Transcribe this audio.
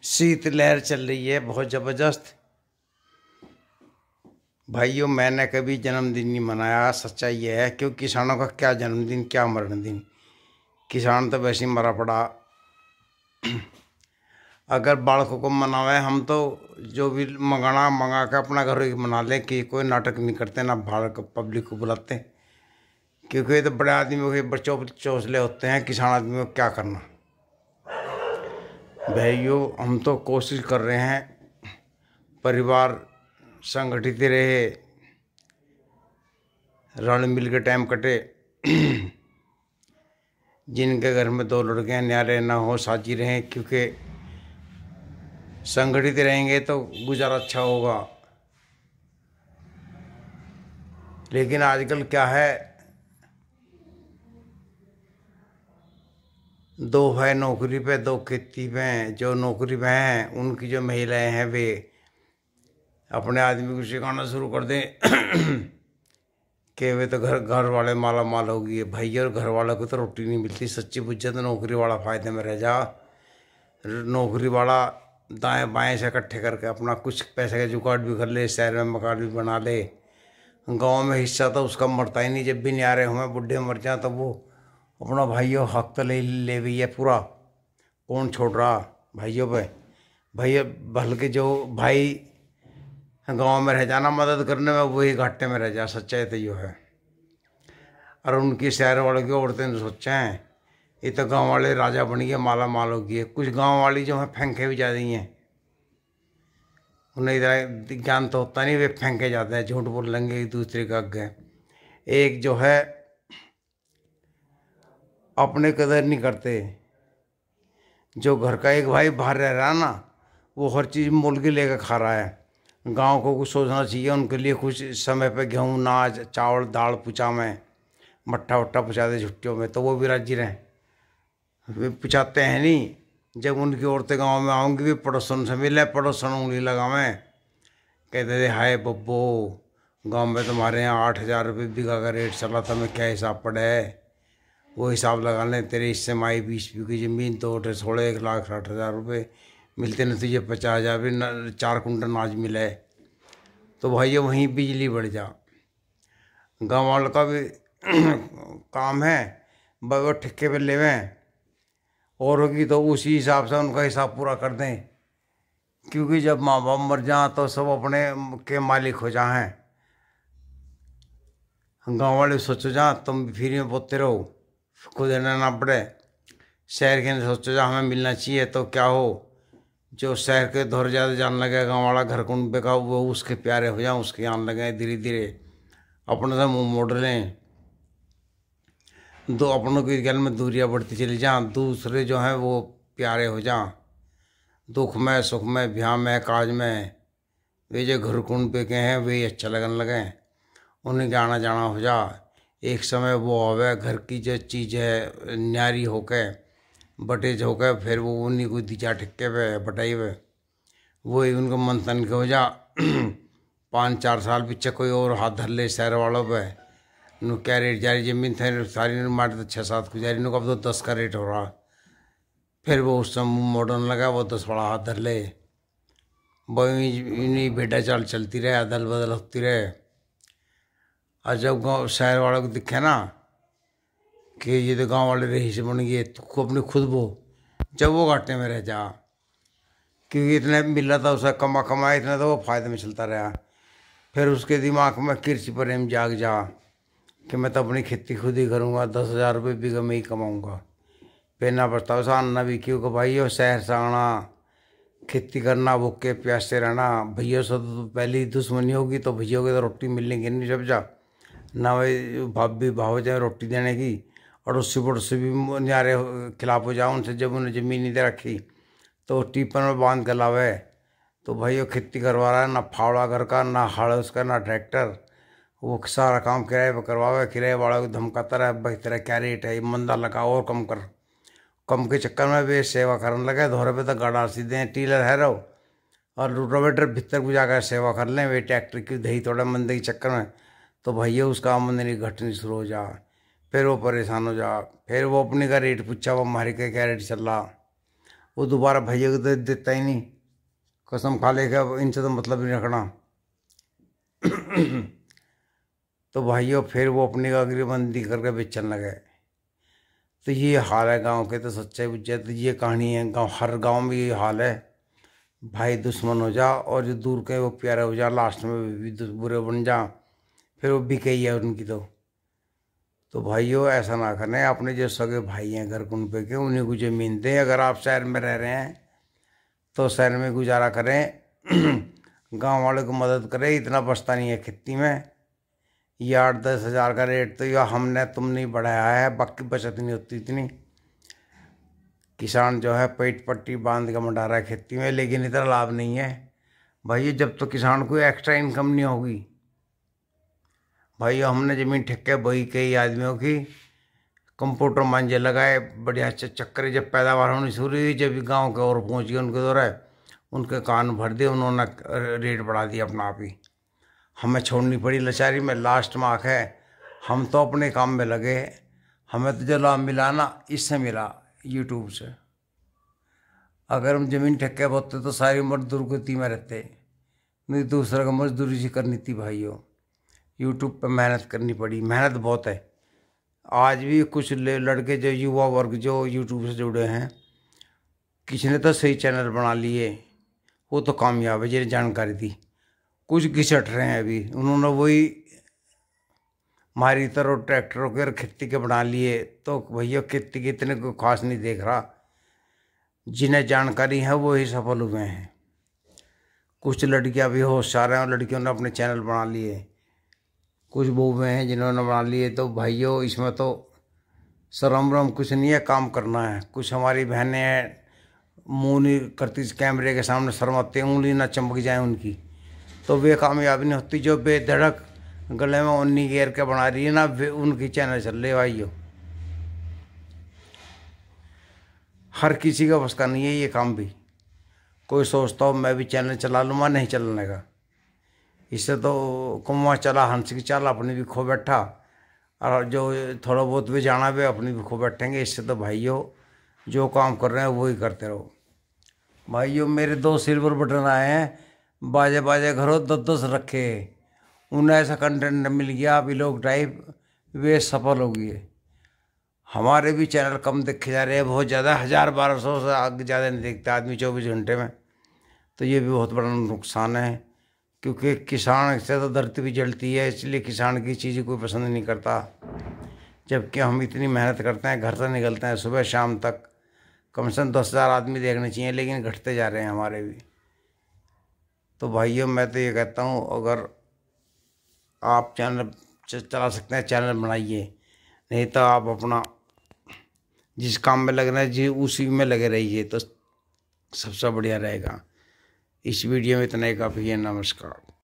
शीतलहर चल रही है बहुत ज़बरदस्त। भाइयों, मैंने कभी जन्मदिन नहीं मनाया। सच्चाई ये है, क्योंकि किसानों का क्या जन्मदिन क्या मरण दिन। किसान तो वैसे ही मरा पड़ा। अगर बालकों को मनावे, हम तो जो भी मंगा के अपना घर ही मना ले, कि कोई नाटक नहीं करते ना बालक पब्लिक को बुलाते। क्योंकि ये तो बड़े आदमियों के बच्चों पर चौंसले होते हैं, किसान आदमियों को क्या करना। भाइयों, हम तो कोशिश कर रहे हैं परिवार संगठित रहे, रल मिल के टाइम कटे। जिनके घर में दो लड़कियां न्यारे ना हो, साझी रहें, क्योंकि संगठित रहेंगे तो गुजारा अच्छा होगा। लेकिन आजकल क्या है, दो है नौकरी पे, दो खेती पे हैं। जो नौकरी पे हैं उनकी जो महिलाएं हैं वे अपने आदमी को सिखाना शुरू कर दें कि वे तो घर घर वाले माला माल होगी। भाई, और घर वालों को तो रोटी नहीं मिलती। सच्ची बुझे तो नौकरी वाला फायदे में रह जा। नौकरी वाला दाएं बाएं से इकट्ठे करके अपना कुछ पैसे का जुगाड़ भी कर ले, शहर में मकान भी बना ले। गांव में हिस्सा तो उसका मरता ही नहीं। जब भी नहीं आ रहे हमें बुढ़े मर जाए तो वो अपना भाइयों हक तो ले भी है पूरा। कौन छोड़ रहा भाइयों पे। भैया बल्कि जो भाई गांव में रह जाना मदद करने में, वही घाटे में रह जा। सच्चाई तो यो है। और उनकी शहर वालों की औरतें तो सोचे हैं, ये तो गांव वाले राजा बन गए, माला माल हो गई है। कुछ गांव वाली जो है फेंके भी जाती हैं। उन्हें इधर ज्ञान तो होता नहीं, वे फेंके जाते हैं, झूठ बोल लेंगे एक दूसरे का आगे। एक जो है अपने कदर नहीं करते। जो घर का एक भाई बाहर रह रहा है ना, वो हर चीज़ मोल के लेकर खा रहा है। गांव को कुछ सोचना चाहिए उनके लिए। कुछ समय पे गेहूँ नाज चावल दाल पूछा में, मट्ठा वट्ठा पूछा दे छुट्टियों में, तो वो भी राजी रहें। वे पूछाते हैं नहीं। जब उनकी औरतें गांव में आऊँगी, भी पड़ोसन से मिले, पड़ोसन उंगली लगावें, कहते थे हाय बब्बो, गांव में तुम्हारे यहाँ 8,000 रुपये बीघा का रेट चला था, मैं क्या हिसाब पड़ा है। वो हिसाब लगा लें, तेरे इससे माई 20 बीघी ज़मीन तो 16,60,000 रुपये मिलते न, तुझे 50,000 भी 4 कुंटल अनाज मिले। तो भाई वहीं बिजली बढ़ जा। गाँव वालों का भी काम है, वो ठेके पे लेवें, और होगी तो उसी हिसाब से उनका हिसाब पूरा कर दें। क्योंकि जब माँ बाप मर जाए तो सब अपने के मालिक हो जाएं। गाँव वाले सोचो जा तुम फ्री में बोते रहो, खुद रहना ना पड़े। शहर के सोचो जा हमें मिलना चाहिए, तो क्या हो, जो शहर के दौर ज़्यादा जान लगे, गाँव वाला घर कौन पे का वो उसके प्यारे हो जाए, उसके आने लगे धीरे धीरे, अपने से मुँह मोड़ लें। दो अपनों की गल में दूरियां बढ़ती चली जाएं, दूसरे जो हैं वो प्यारे हो जाएं। दुख में सुख में ब्याह में काज में वे जो घर कुंड पे के हैं वे अच्छा लगन लगे, उन्हें के आना जाना हो जा। एक समय वो आवे, घर की जो चीज़ है न्यारी होके बटेज होके, फिर वो उन्हीं को दीचा ठिक्के पे बटाई पे, वही उनको मन तन के हो जा। 5-4 साल पीछे कोई और हाथ धर ले शहर वालों पे, नु क्या रेट जारी जमीन थे सारी मार्ट तो 6-7 को जारी, नु अब तो 10 का रेट हो रहा। फिर वो उस समय मॉडर्न लगा, वो 10 बड़ा हाथ धर ले, वही बेटा चाल चलती रहे, अदल बदल होती रहे। और जब गाँव शहर वालों को दिखे ना कि ये तो गांव वाले रही से बन गए, तो अपने खुद वो जब वो घाटे में रह जा। क्योंकि इतने मिल रहा था उसे, कमाए इतना, तो वो फायदे में चलता रहा। फिर उसके दिमाग में कृषि प्रेम जाग जा कि मैं तो अपनी खेती खुद ही करूँगा, 10,000 रुपये बीघा में ही कमाऊँगा। फिर ना पछतावा सा आना भी, क्योंकि भाई वो शहर से आना, खेती करना, भूखे प्यासे रहना, भैया से तो पहली दुश्मनी होगी, तो भैया को तो रोटी मिलने नहीं जब जा ना, भाई भाभी भाव जाए रोटी देने की। और उससे पड़ोसी भी न्यारे खिलाफ हो जाओ उनसे, जब उन्हें ज़मीन नहीं दे रखी तो टीपन में बांध कर लावे। तो भाई वो खेती करवा रहा है, ना फावड़ा घर का, ना हड़ उसका, ना ट्रैक्टर, वो सारा काम किराए पर करवावे। किराए वाला को धमकाता रहे, भाई तेरा क्या रेट है, ये मंदा लगा और कम कर। कम के चक्कर में वे सेवा करने लगे। धोरे पे तो गाड़ा सीधे टीलर है रहो, और रोटावेटर भीतर को जाकर सेवा कर लें वे ट्रैक्टर की दही थोड़ा मंदे के चक्कर में। तो भैया उसका आमदनी घटनी शुरू हो जा, फिर वो परेशान हो जा। फिर वो अपने का रेट पूछा, वो हमारे का क्या रेट चल रहा। वो दोबारा भैया को देता ही नहीं, कसम खा लेगा इनसे तो मतलब ही नहीं रखना। तो भाइयों फिर वो अपनी अग्रिबंदी करके बेचने लगे। तो ये हाल है गांव के, तो सच्चाई बुझे तो ये कहानी है। गांव, हर गांव में ये हाल है। भाई दुश्मन हो जा और जो दूर के वो प्यारे हो जा, लास्ट में भी बुरे बन जा, फिर वो बिके ही है उनकी। तो भाइयों ऐसा ना करें, अपने जो सगे भाई हैं घर कुन पे के, उन्हीं को ज़मीन दें। अगर आप शहर में रह रहे हैं तो शहर में गुजारा करें, गांव वाले को मदद करें। इतना बचता नहीं है खेती में। ये 8-10 हज़ार का रेट तो या हमने तुमने बढ़ाया है, बाकी बचत नहीं होती इतनी। किसान जो है पेट पट्टी बांध के मंडा रहा है खेती में, लेकिन इतना लाभ नहीं है भाई। जब तो किसान को एक्स्ट्रा इनकम नहीं होगी भाई, हमने ज़मीन ठेके बही कई आदमियों की, कंप्यूटर मांझे लगाए बढ़िया चक्कर। जब पैदावार होनी शुरू हुई, जब गांव के और पहुंच गए उनके द्वारा, उनके कान भर दिए उन्होंने, रेट बढ़ा दिया अपना आप ही। हमें छोड़नी पड़ी लाचारी में। लास्ट में आके हम तो अपने काम में लगे। हमें तो जो लाभ मिला ना, इससे मिला यूट्यूब से। अगर हम ज़मीन ठेके बोते तो सारी उम्र दुर्गति में रहते, नहीं दूसरे को मजदूरी सी करनी थी भाइयों। यूट्यूब पर मेहनत करनी पड़ी, मेहनत बहुत है। आज भी कुछ लड़के जो युवा वर्ग जो यूट्यूब से जुड़े हैं, किसी ने तो सही चैनल बना लिए, वो तो कामयाब है जिन्हें जानकारी दी। कुछ घिसट रहे हैं अभी, उन्होंने वही हमारी तरह ट्रैक्टरों के खेती के बना लिए। तो भैया खेती के इतने कोई खास नहीं देख रहा। जिन्हें जानकारी है वो ही सफल हुए हैं। कुछ लड़कियां भी होशियार हैं और लड़कियों ने अपने चैनल बना लिए। कुछ बहुएं हैं जिन्होंने बना लिए। तो भाइयों इसमें तो शर्म वरम कुछ नहीं है, काम करना है। कुछ हमारी बहनें हैं, मुँह नहीं करती कैमरे के सामने, शर्माते, उंगली ना चमक जाए उनकी, तो वे कामयाबी नहीं होती। जो बेधड़क गले में उन्नी घेर के बना रही है ना, वे उनकी चैनल चल रही है भाइयों। हर किसी का बस का नहीं है ये काम भी। कोई सोचता हो मैं भी चैनल चला लूँगा, नहीं चलने का। इससे तो कुआं चला हंस की चाल, अपनी भी खो बैठा, और जो थोड़ा बहुत भी जाना भी अपनी भी खो बैठेंगे। इससे तो भाइयों जो काम कर रहे हैं वही करते रहो। भाइयों मेरे 2 सिल्वर बटन आए हैं, बाजे बाजे घरों 10-10 रखे, उन्हें ऐसा कंटेंट मिल गया व्लॉग टाइप, वे सफल हो गए। हमारे भी चैनल कम देखे जा रहे हैं, बहुत ज़्यादा, 1000-1200 से आगे ज़्यादा नहीं देखता आदमी 24 घंटे में। तो ये भी बहुत बड़ा नुकसान है, क्योंकि किसान से तो धरती भी जलती है। इसलिए किसान की चीज़ कोई पसंद नहीं करता। जबकि हम इतनी मेहनत करते हैं, घर से निकलते हैं सुबह शाम तक, कम से कम 10,000 आदमी देखने चाहिए, लेकिन घटते जा रहे हैं हमारे भी। तो भाइयों मैं तो ये कहता हूँ, अगर आप चैनल चला सकते हैं चैनल बनाइए, नहीं तो आप अपना जिस काम में लगना है जी उसी में लगे रहिए, तो सबसे बढ़िया रहेगा। इस वीडियो में इतना ही काफ़ी है। नमस्कार।